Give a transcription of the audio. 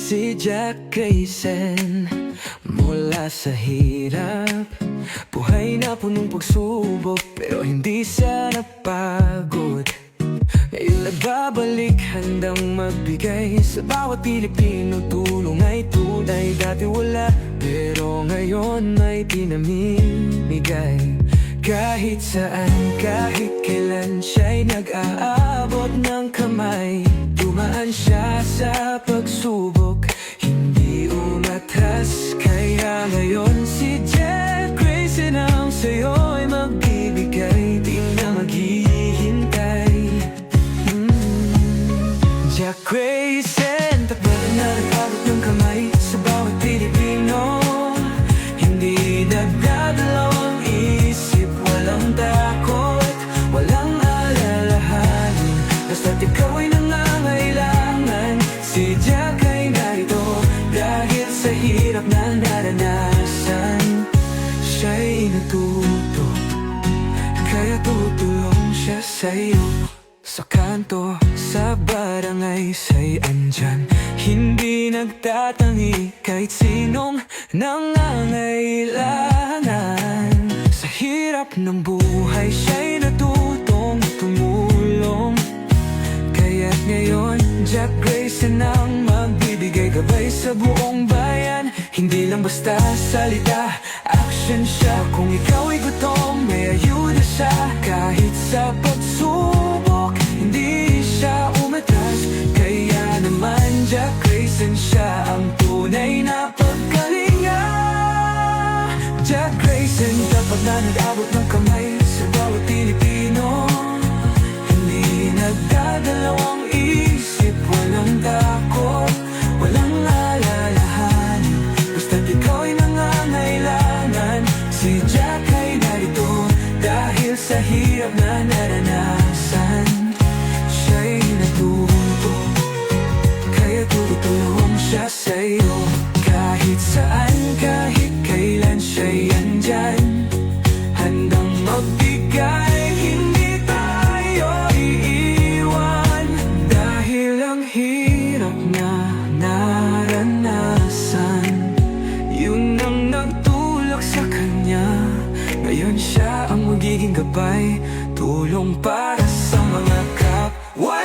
Si Jack Grayson, mula sa hirap, buhay na punong pagsubok, pero hindi siya napagod. Ngayon nagbabalik, handang magbigay sa bawat Pilipino. Tulong ay tunay, dati wala, pero ngayon ay pinamimigay. Kahit saan, kahit kailan siya'y nag-aabot ng kamay. Dumaan siya sa pagsubok, hindi umatras. Kaya ngayon si Jack Grayson ang sa'yo'y magbibigay, di na maghihintay. Jack Grayson, tapat na nag-abot ng kamay sa bawat Pilipino. Hindi nagdadalawang isip, walang takot, walang alalahanin. Basta't ikaw ay nangangailangan, si Jack ay narito. Dahil sa hirap na naranasan, siya'y natuto, kaya tutulong siya sa'yo. Sa kanto, sa barangay, siya'y andyan, hindi nagtatangi kahit sinong nangangailangan. Sa hirap ng buhay, siya'y natutong tumulong. Kaya't ngayon, Jack Grayson ang magbibigay gabay sa buong bayan. Hindi lang basta salita, action siya. Kung ikaw ay gutom, may ayuda siya. Kahit sa pagsubok, hindi siya umatras. Kaya naman Jack Grayson, siya ang tunay na pagkalinga. Jack Grayson, dapat na nag-abot ng kamay sa bawat Pilipino. Hindi nagdadalawang isip, walang takot, walang alalahanin. Basta't ikaw ay nangangailangan, si Jack ay narito. Dahil sa hirap na naranasan, siya'y natuto, kaya tutulong siya sa'yo. Kahit saan, kahit kailan, siya'y andyan, handang magbigay, hindi tayo iiwan. Dahil ang hirap na naranasan, yun ang nagtulak sa kanya. Ngayon siya ang magiging gabay, tulong para sa mga kapwa.